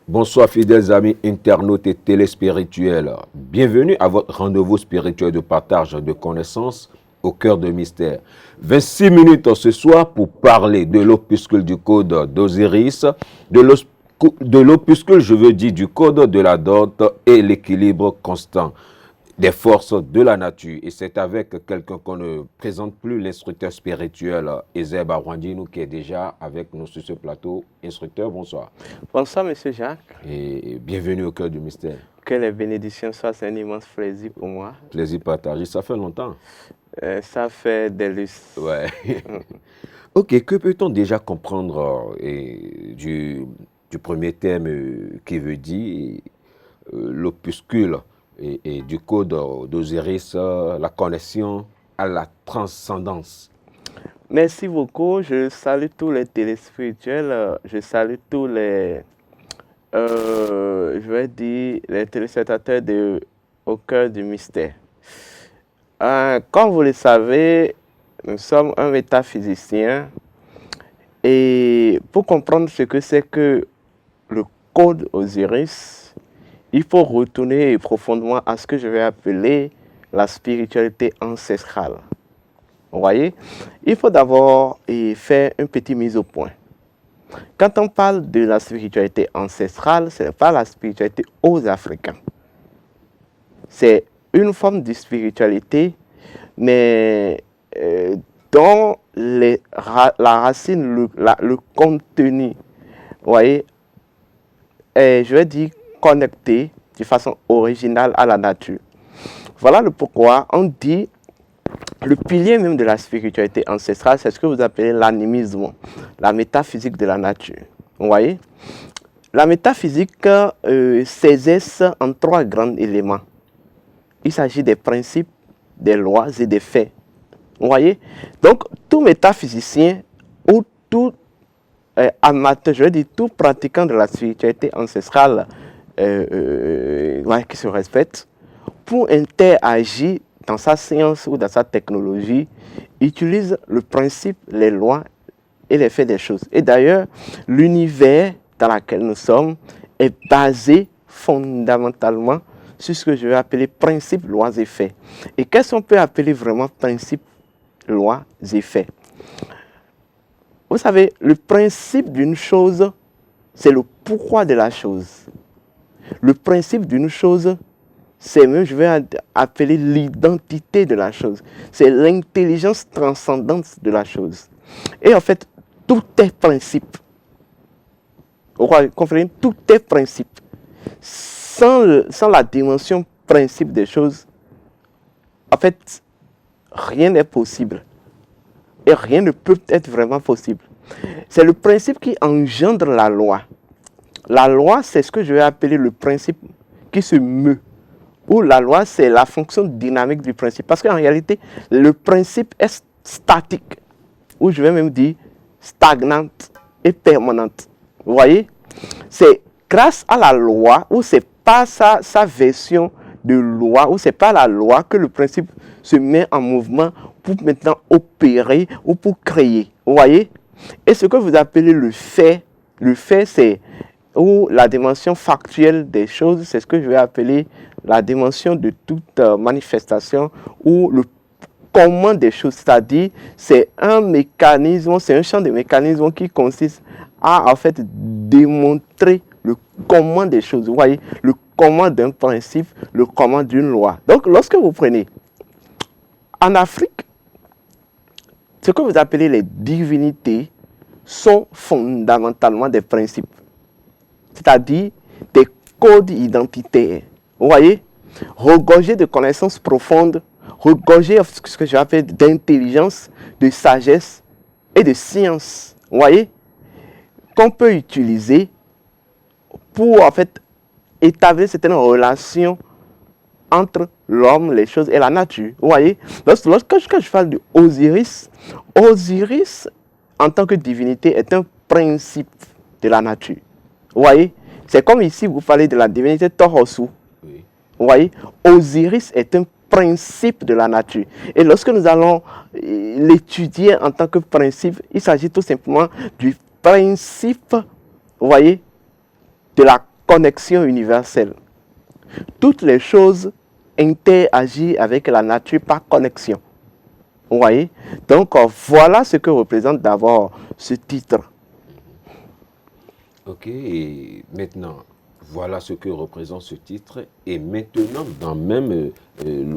Bonsoir fidèles amis internautes et téléspirituels. Bienvenue à votre rendez-vous spirituel de partage de connaissances au cœur de mystère. 26 minutes ce soir pour parler de l'opuscule du code d'Osiris, de l'opuscule, je veux dire, du code de la dot et l'équilibre constant des forces de la nature. Et c'est avec quelqu'un qu'on ne présente plus, l'instructeur spirituel Ezeb Arwandino, qui est déjà avec nous sur ce plateau. Instructeur, bonsoir. Bonsoir, monsieur Jacques. Et bienvenue au cœur du mystère. Que les bénédictions soient, c'est un immense plaisir pour moi. Plaisir partagé, ça fait longtemps. Ça fait des lustres. Ouais. Ok, que peut-on déjà comprendre du premier thème qui veut dire l'opuscule et du code d'Osiris, la connexion à la transcendance? Merci beaucoup. Je salue tous les téléspirituels. Je salue tous les, je vais dire, les téléspectateurs au cœur du mystère. Comme vous le savez, nous sommes un métaphysicien. Et pour comprendre ce que c'est que le code Osiris, il faut retourner profondément à ce que je vais appeler la spiritualité ancestrale. Vous voyez, il faut d'abord faire une petite mise au point. Quand on parle de la spiritualité ancestrale, ce n'est pas la spiritualité aux Africains. C'est une forme de spiritualité, mais dont la racine, le contenu, vous voyez, est, je vais dire, connecté de façon originale à la nature. Voilà le pourquoi on dit le pilier même de la spiritualité ancestrale, c'est ce que vous appelez l'animisme, la métaphysique de la nature. Vous voyez, la métaphysique s'exerce en trois grands éléments. Il s'agit des principes, des lois et des faits. Vous voyez, donc tout métaphysicien ou tout amateur, je veux dire tout pratiquant de la spiritualité ancestrale qui se respecte, pour interagir dans sa science ou dans sa technologie, utilise le principe, les lois et les faits des choses. Et d'ailleurs, l'univers dans lequel nous sommes est basé fondamentalement sur ce que je vais appeler principes, lois et faits. Et qu'est-ce qu'on peut appeler vraiment principes, lois et faits? Vous savez, le principe d'une chose, c'est le pourquoi de la chose. Le principe d'une chose, c'est même, je vais appeler l'identité de la chose. C'est l'intelligence transcendante de la chose. Et en fait, tout est principe. Vous comprenez? Tout est principe. Sans la dimension principe des choses, en fait, rien n'est possible. Et rien ne peut être vraiment possible. C'est le principe qui engendre la loi. La loi, c'est ce que je vais appeler le principe qui se meut. Ou la loi, c'est la fonction dynamique du principe. Parce qu'en réalité, le principe est statique. Ou je vais même dire stagnante et permanente. Vous voyez? C'est grâce à la loi, ou c'est pas sa version de loi, ou c'est pas la loi que le principe se met en mouvement pour maintenant opérer ou pour créer. Vous voyez? Et ce que vous appelez le fait c'est ou la dimension factuelle des choses, c'est ce que je vais appeler la dimension de toute manifestation ou le comment des choses, c'est-à-dire c'est un mécanisme, c'est un champ de mécanismes qui consiste à en fait démontrer le comment des choses, vous voyez, le comment d'un principe, le comment d'une loi. Donc lorsque vous prenez en Afrique, ce que vous appelez les divinités sont fondamentalement des principes, c'est-à-dire des codes identitaires. Vous voyez, regorgés de connaissances profondes, regorgés de ce que j'appelle d'intelligence, de sagesse et de science. Vous voyez, qu'on peut utiliser pour en fait établir certaines relations entre l'homme, les choses et la nature. Vous voyez, lorsque je parle de Osiris, Osiris en tant que divinité est un principe de la nature. Vous voyez, C'est comme ici, vous parlez de la divinité Tohosu. Oui. Vous voyez, Osiris est un principe de la nature. Et lorsque nous allons l'étudier en tant que principe, il s'agit tout simplement du principe, vous voyez, de la connexion universelle. Toutes les choses interagissent avec la nature par connexion. Vous voyez? Donc, voilà ce que représente d'abord ce titre. Ok, et maintenant, voilà ce que représente ce titre. Et maintenant, dans même,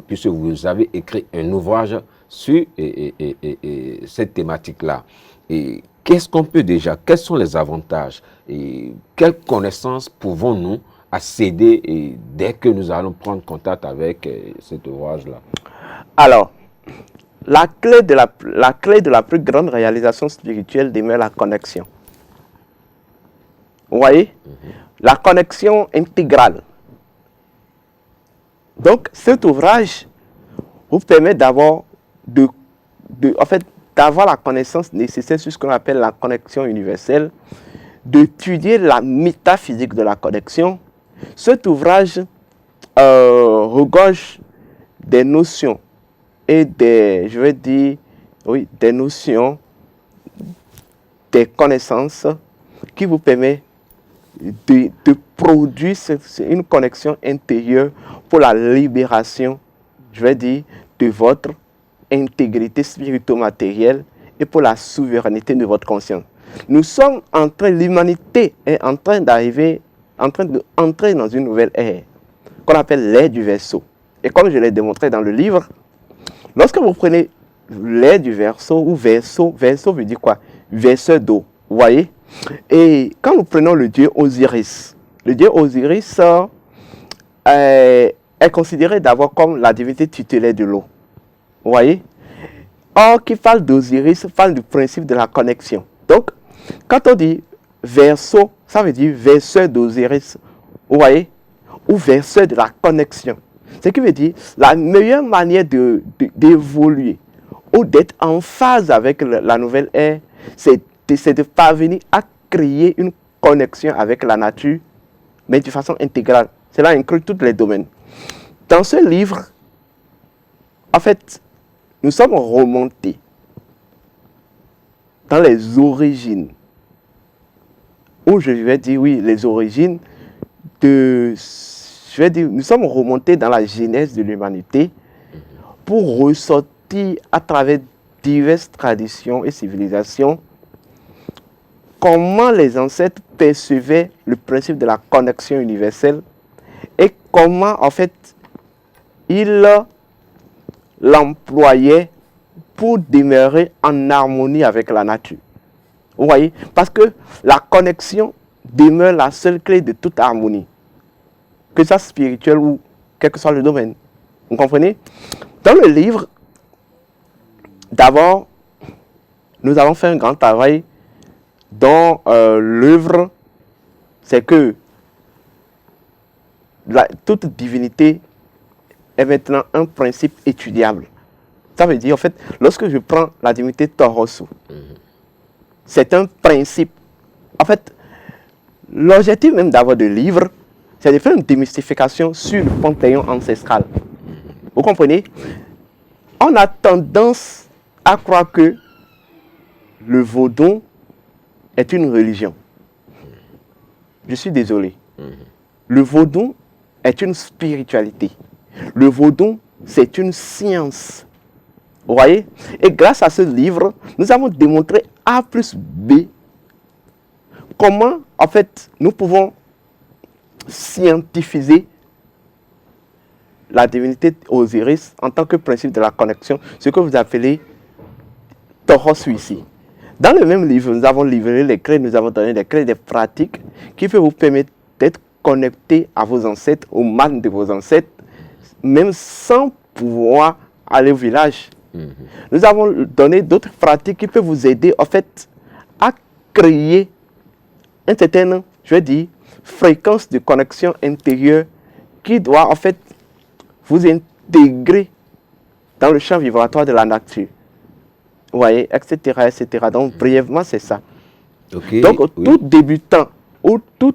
puisque vous avez écrit un ouvrage sur cette thématique-là, et qu'est-ce qu'on peut déjà, quels sont les avantages et quelles connaissances pouvons-nous accéder dès que nous allons prendre contact avec cet ouvrage-là? Alors, la clé de la plus grande réalisation spirituelle demeure la connexion. Vous voyez? La connexion intégrale. Donc, cet ouvrage vous permet d'avoir d'avoir la connaissance nécessaire sur ce qu'on appelle la connexion universelle, d'étudier la métaphysique de la connexion. Cet ouvrage regorge des notions et des notions, des connaissances qui vous permettent de produire une connexion intérieure pour la libération, de votre intégrité spirito-matérielle et pour la souveraineté de votre conscience. L'humanité est en train d'entrer dans une nouvelle ère qu'on appelle l'ère du Verseau. Et comme je l'ai démontré dans le livre, lorsque vous prenez l'ère du Verseau, ou Verseau veut dire quoi? Verseur d'eau, vous voyez? Et quand nous prenons le dieu Osiris est considéré d'abord comme la divinité tutélaire de l'eau. Vous voyez? Or, qui parle d'Osiris, parle du principe de la connexion. Donc, quand on dit Verseau, ça veut dire verseur d'Osiris. Vous voyez? Ou verseur de la connexion. Ce qui veut dire la meilleure manière d'évoluer ou d'être en phase avec la nouvelle ère, c'est de parvenir à créer une connexion avec la nature, mais de façon intégrale. Cela inclut tous les domaines. Dans ce livre, en fait, nous sommes remontés dans les origines, ou je vais dire, oui, les origines nous sommes remontés dans la genèse de l'humanité pour ressortir à travers diverses traditions et civilisations comment les ancêtres percevaient le principe de la connexion universelle et comment, en fait, ils l'employaient pour demeurer en harmonie avec la nature. Vous voyez? Parce que la connexion demeure la seule clé de toute harmonie, que ça soit spirituel ou quel que soit le domaine. Vous comprenez? Dans le livre, d'abord, nous avons fait un grand travail dont l'œuvre, c'est que toute divinité est maintenant un principe étudiable. Ça veut dire, en fait, lorsque je prends la divinité Tohosu, c'est un principe. En fait, l'objectif même d'avoir de livres, c'est de faire une démystification sur le panthéon ancestral. Vous comprenez? On a tendance à croire que le vaudon est une religion. Je suis désolé. Le vaudon est une spiritualité. Le vaudon, c'est une science. Vous voyez? Et grâce à ce livre, nous avons démontré A plus B comment, en fait, nous pouvons scientifiser la divinité Osiris en tant que principe de la connexion, ce que vous appelez Tohosu ici. Dans le même livre, nous avons livré les clés, nous avons donné les clés des pratiques qui peuvent vous permettre d'être connecté à vos ancêtres, aux mânes de vos ancêtres, même sans pouvoir aller au village. Nous avons donné d'autres pratiques qui peuvent vous aider, en fait, à créer une certaine, fréquence de connexion intérieure qui doit, en fait, vous intégrer dans le champ vibratoire de la nature. Vous voyez, etc., etc. Donc, brièvement, c'est ça. Okay, Donc, oui. tout débutant ou tout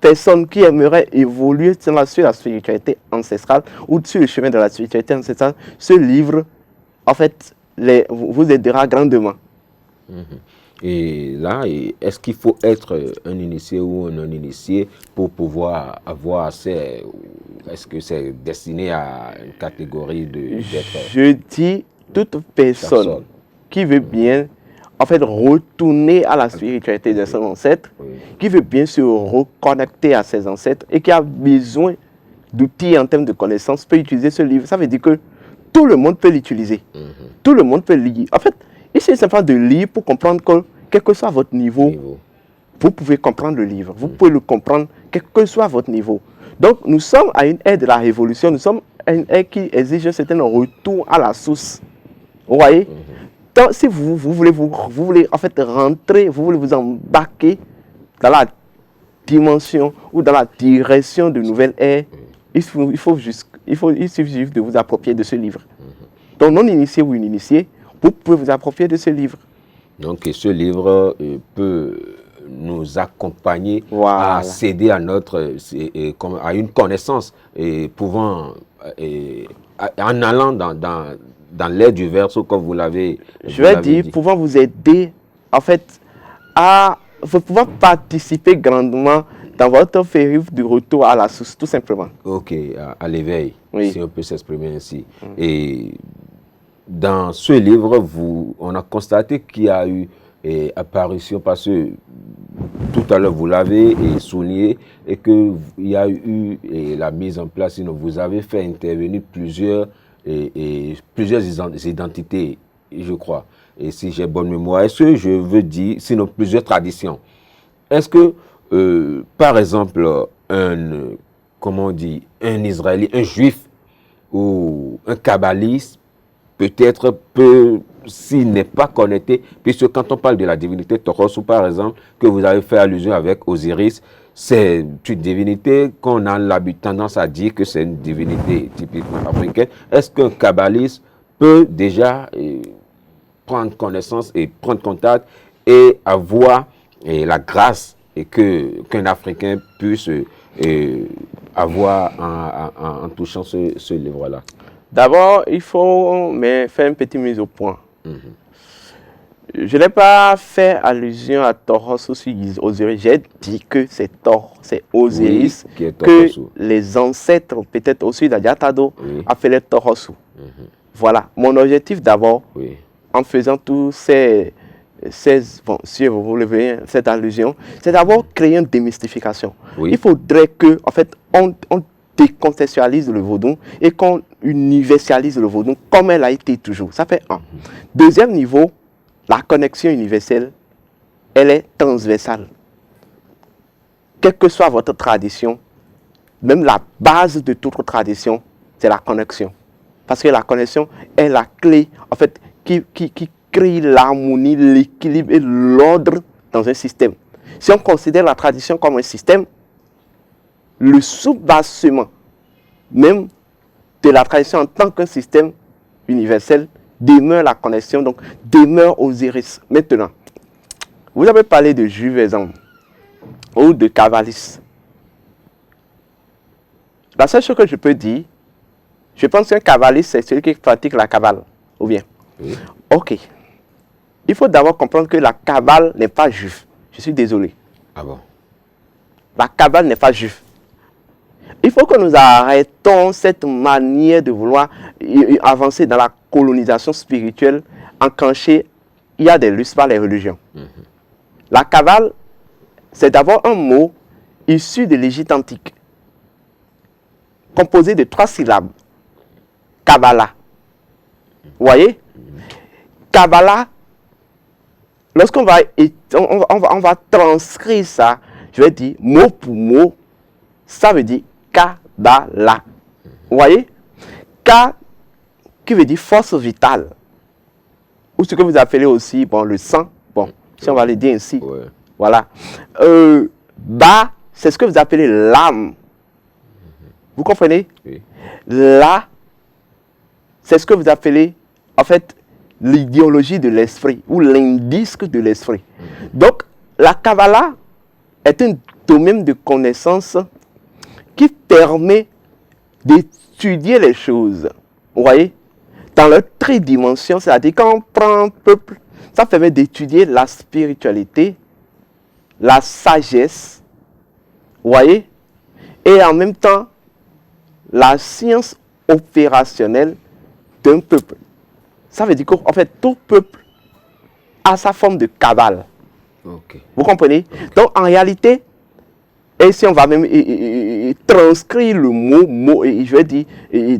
personne qui aimerait évoluer sur la spiritualité ancestrale ou sur le chemin de la spiritualité ancestrale, ce livre, en fait, vous aidera grandement. Et là, est-ce qu'il faut être un initié ou un non-initié pour pouvoir avoir accès? Est-ce que c'est destiné à une catégorie d'être? Je dis toute personne qui veut bien, en fait, retourner à la spiritualité de son ancêtre, qui veut bien se reconnecter à ses ancêtres et qui a besoin d'outils en termes de connaissances, peut utiliser ce livre. Ça veut dire que tout le monde peut l'utiliser. Tout le monde peut lire. En fait, il s'agit simplement de lire pour comprendre que, quel que soit votre niveau, vous pouvez comprendre le livre. Vous pouvez le comprendre, quel que soit votre niveau. Donc, nous sommes à une ère de la révolution. Nous sommes à une ère qui exige un certain retour à la source. Vous voyez? Donc, si vous voulez en fait rentrer, vous voulez vous embarquer dans la dimension ou dans la direction de nouvelle ère, il suffit juste de vous approprier de ce livre. Donc, non initié ou initié, vous pouvez vous approprier de ce livre. Donc, ce livre peut nous accompagner à céder à à une connaissance et pouvant, en allant dans l'air du verso, comme vous l'avez dit. Je vais dire, pouvant vous aider, en fait, à pouvoir participer grandement dans votre périple de retour à la source, tout simplement. Ok, à l'éveil, si on peut s'exprimer ainsi. Et dans ce livre, on a constaté qu'il y a eu apparition, parce que tout à l'heure vous l'avez souligné, et qu'il y a eu la mise en place, sinon vous avez fait intervenir plusieurs identités, je crois, et si j'ai bonne mémoire. Est-ce que je veux dire, sinon plusieurs traditions? Est-ce que, par exemple, comment on dit, un Israélien, un Juif ou un kabbaliste, peut-être s'il n'est pas connecté, puisque quand on parle de la divinité Toros, ou par exemple, que vous avez fait allusion avec Osiris, c'est une divinité qu'on a tendance à dire que c'est une divinité typiquement africaine. Est-ce qu'un kabbaliste peut déjà prendre connaissance et prendre contact et avoir la grâce qu'un Africain puisse avoir en touchant ce livre-là? D'abord, il faut faire une petite mise au point. Je n'ai pas fait allusion à Toros ou Osiris. J'ai dit que c'est Osiris, que les ancêtres, peut-être aussi d'Adiatado, appelaient Toros. Voilà. Mon objectif d'abord, en faisant tous bon, si vous voulez cette allusion, c'est d'abord créer une démystification. Il faudrait que, en fait, on décontextualise le vaudou et qu'on universalise le vaudou comme elle a été toujours. Ça fait un. Deuxième niveau, la connexion universelle, elle est transversale. Quelle que soit votre tradition, même la base de toute tradition, c'est la connexion. Parce que la connexion est la clé, en fait, qui crée l'harmonie, l'équilibre et l'ordre dans un système. Si on considère la tradition comme un système, le soubassement même de la tradition en tant qu'un système universel demeure la connexion, donc demeure Osiris. Maintenant, vous avez parlé de Judaïsme ou de kabbalistes. La seule chose que je peux dire, je pense qu'un kabbaliste, c'est celui qui pratique la kabbale, ou bien? Ok. Il faut d'abord comprendre que la kabbale n'est pas juive. Je suis désolé. Ah bon? La kabbale n'est pas juive. Il faut que nous arrêtons cette manière de vouloir avancer dans la colonisation spirituelle enclenchée il y a des lustres par les religions. La kabbale, c'est d'abord un mot issu de l'Égypte antique, composé de 3 syllabes. Kabbalah. Vous voyez? Kabbalah, lorsqu'on va, on va transcrire ça, je vais dire mot pour mot, ça veut dire Kabbalah. Vous voyez? Ka, qui veut dire force vitale. Ou ce que vous appelez aussi le sang. Bon, si on va le dire ainsi. Voilà. Ba, c'est ce que vous appelez l'âme. Vous comprenez? La, c'est ce que vous appelez, en fait, l'idéologie de l'esprit ou l'indice de l'esprit. Donc, la Kabbalah est une domaine de connaissance qui permet d'étudier les choses. Vous voyez? Dans leur tridimension, c'est-à-dire quand on prend un peuple, ça permet d'étudier la spiritualité, la sagesse, vous voyez? Et en même temps, la science opérationnelle d'un peuple. Ça veut dire qu'en fait, tout peuple a sa forme de cabale. Ok. Vous comprenez? Donc, en réalité, et si on va même transcrire le mot, je vais dire,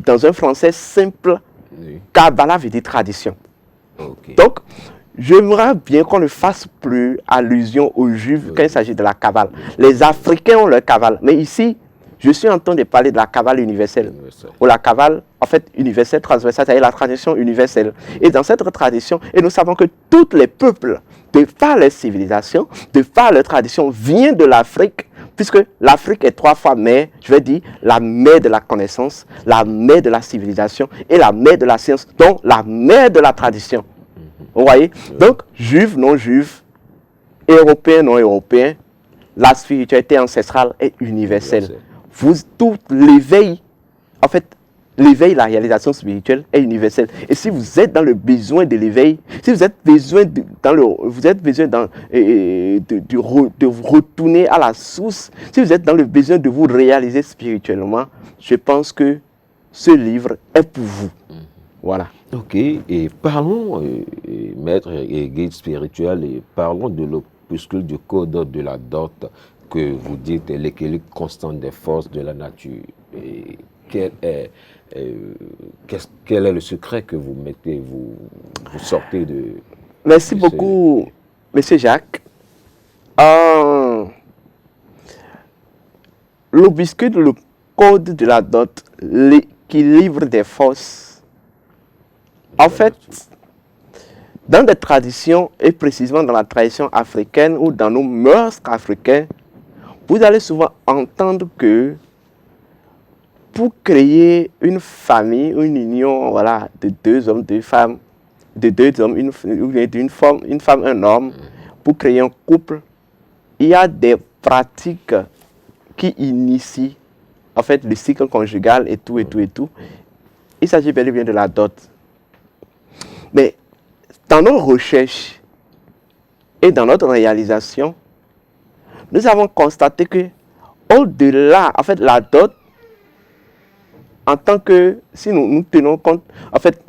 dans un français simple, Oui. Kabbalah veut dire tradition. Ok. Donc, j'aimerais bien qu'on ne fasse plus allusion aux Juifs quand il s'agit de la Kabbale. Les Africains ont leur Kabbale. Mais ici, je suis en train de parler de la Kabbale universelle. Ou la Kabbale, en fait, universelle, transversale, c'est-à-dire la tradition universelle. Et dans cette tradition, et nous savons que tous les peuples, de par leur civilisation, de par leur tradition, viennent de l'Afrique, puisque l'Afrique est 3 fois mère, je vais dire, la mère de la connaissance, la mère de la civilisation et la mère de la science, donc la mère de la tradition. Vous voyez? Donc, juifs, non juifs, européens, non européens, la spiritualité ancestrale est universelle. Tout l'éveil, en fait, l'éveil, la réalisation spirituelle est universelle. Et si vous êtes dans le besoin de l'éveil, si vous êtes besoin de vous retourner à la source, si vous êtes dans le besoin de vous réaliser spirituellement, je pense que ce livre est pour vous. Voilà. Ok, et parlons, maître et guide spirituel, et parlons de l'opuscule du code de la dot que vous dites est l'équilibre constant des forces de la nature. Et quel est le secret que vous mettez, vous sortez de... Merci beaucoup, Monsieur Jacques. L'opuscule, le code de la dot, l'équilibre des forces. En fait, dans des traditions, et précisément dans la tradition africaine ou dans nos mœurs africaines, vous allez souvent entendre que pour créer une famille, une union, voilà, de 2 hommes, 2 femmes, de 2 hommes, une femme, un homme, pour créer un couple, il y a des pratiques qui initient en fait le cycle conjugal et tout. Il s'agit bel et bien de la dot. Mais dans nos recherches et dans notre réalisation, nous avons constaté que au-delà, en fait, la dot, en tant que, si nous tenons compte, en fait,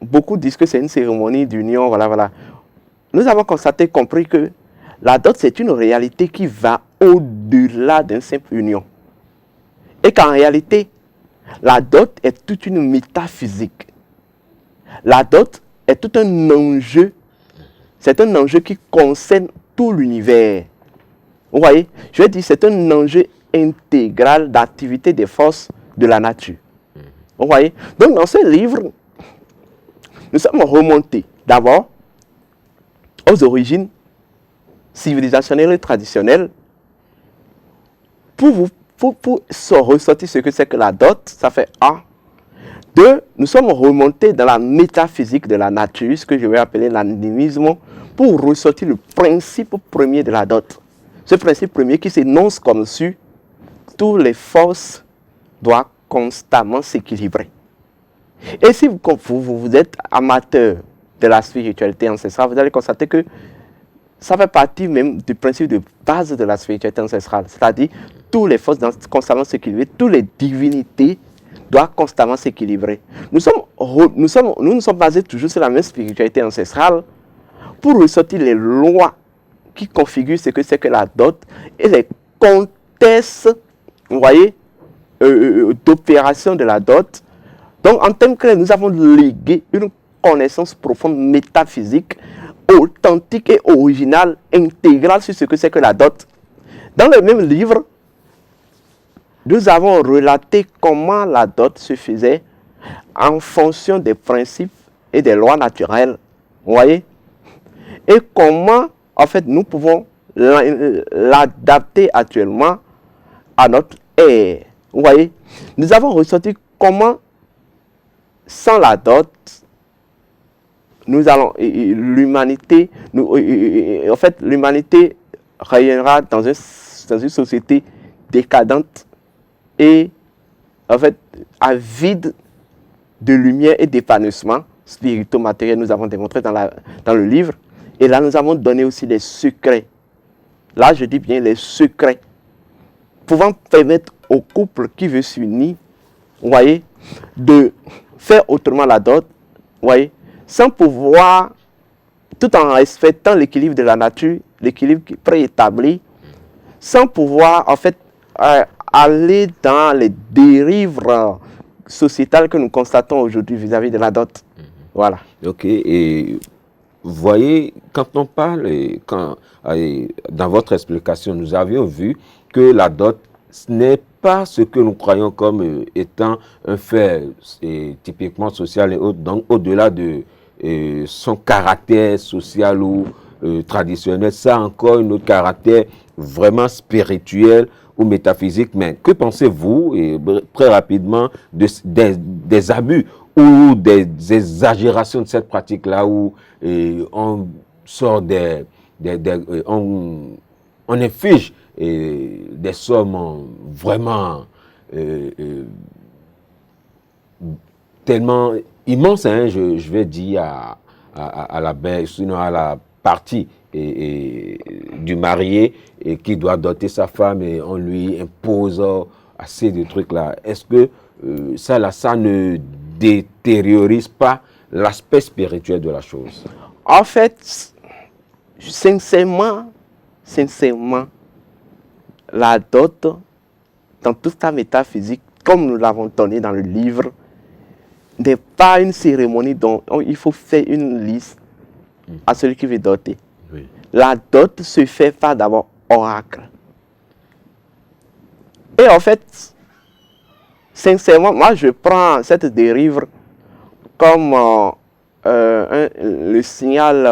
beaucoup disent que c'est une cérémonie d'union, voilà. Nous avons constaté, compris que la dot, c'est une réalité qui va au-delà d'une simple union. Et qu'en réalité, la dot est toute une métaphysique. La dot est tout un enjeu. C'est un enjeu qui concerne tout l'univers. Vous voyez? Je vais dire, c'est un enjeu intégral d'activité des forces de la nature. Vous voyez? Donc, dans ce livre, nous sommes remontés d'abord aux origines civilisationnelles et traditionnelles pour ressortir ce que c'est que la dot. Ça fait 1. 2, nous sommes remontés dans la métaphysique de la nature, ce que je vais appeler l'animisme, pour ressortir le principe premier de la dot. Ce principe premier qui s'énonce comme suit: toutes les forces doivent constamment s'équilibrer. Et si vous êtes amateur de la spiritualité ancestrale, vous allez constater que ça fait partie même du principe de base de la spiritualité ancestrale. C'est-à-dire, toutes les forces doivent constamment s'équilibrer, toutes les divinités doivent constamment s'équilibrer. Nous nous sommes basés toujours sur la même spiritualité ancestrale pour ressortir les lois qui configurent ce que c'est que la dot et les contextes, vous voyez, d'opération de la dot. Donc, en termes clairs, nous avons légué une connaissance profonde métaphysique, authentique et originale, intégrale sur ce que c'est que la dot. Dans le même livre, nous avons relaté comment la dot se faisait en fonction des principes et des lois naturelles. Vous voyez? Et comment, en fait, nous pouvons l'adapter actuellement à notre ère. Vous voyez? Nous avons ressenti comment, sans la dot, l'humanité, l'humanité rayonnera dans un dans une société décadente et en fait avide de lumière et d'épanouissement spirituel-matériel, nous avons démontré dans le livre. Et là, nous avons donné aussi les secrets. Là, je dis bien les secrets, pouvant permettre au couple qui veut s'unir, vous voyez, de faire autrement la dot, vous voyez, sans pouvoir, tout en respectant l'équilibre de la nature, l'équilibre préétabli, sans pouvoir, en fait, aller dans les dérives sociétales que nous constatons aujourd'hui vis-à-vis de la dot. Voilà. Ok, et vous voyez, quand on parle, dans votre explication, nous avions vu que la dot, ce n'est pas ce que nous croyons comme étant un fait typiquement social et autres, donc au-delà de son caractère social ou traditionnel, ça a encore un autre caractère vraiment spirituel ou métaphysique. Mais que pensez-vous, très rapidement, des abus ou des exagérations de cette pratique-là où on sort on inflige des sommes vraiment tellement immenses, hein, je vais dire, à la baisse, sinon à la partie du marié et qui doit doter sa femme et on lui impose assez de trucs là. Est-ce que ça ne détériorise pas l'aspect spirituel de la chose? En fait, sincèrement, la dot, dans toute sa métaphysique, comme nous l'avons donné dans le livre, n'est pas une cérémonie dont il faut faire une liste à celui qui veut doter. Oui. La dot se fait par d'abord oracle. Et en fait, sincèrement, moi je prends cette dérive comme le signal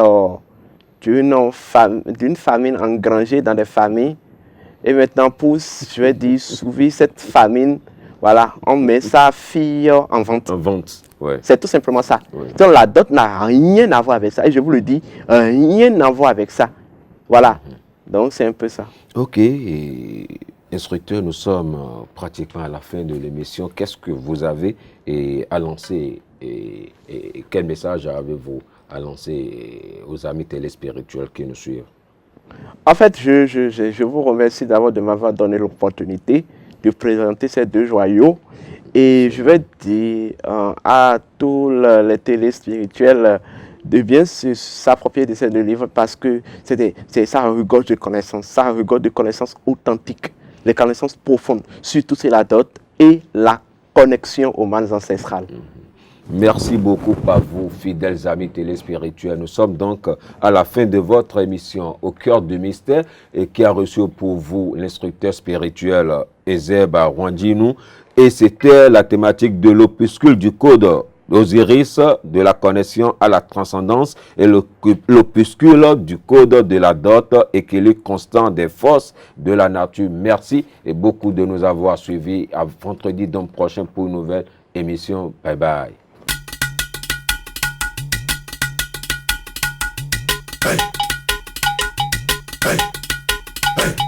d'une famine engrangée dans des familles. Et maintenant, pour, je vais dire, sauver cette famine, voilà, on met sa fille en vente. En vente, ouais. C'est tout simplement ça. Ouais. Donc la dot n'a rien à voir avec ça. Et je vous le dis, rien à voir avec ça. Voilà. Donc c'est un peu ça. Ok. Et, instructeur, nous sommes pratiquement à la fin de l'émission. Qu'est-ce que vous avez à lancer et quel message avez-vous à lancer aux amis téléspirituels qui nous suivent? En fait, je vous remercie d'abord de m'avoir donné l'opportunité de présenter ces deux joyaux. Et je vais dire à tous les téléspirituels de bien s'approprier de ces deux livres parce que ça regorge de connaissances, ça regorge de connaissances authentiques, les connaissances profondes, surtout c'est la dot et la connexion aux mânes ancestrales. Merci beaucoup à vous, fidèles amis téléspirituels. Nous sommes donc à la fin de votre émission Au cœur du mystère et qui a reçu pour vous l'instructeur spirituel Ezeb Rwandinou. Et c'était la thématique de l'opuscule du code d'Osiris, de la connexion à la transcendance et l'opuscule du code de la dot, équilibre constant des forces de la nature. Merci et beaucoup de nous avoir suivis. À vendredi donc prochain pour une nouvelle émission. Bye bye. Hey. Hey. Hey.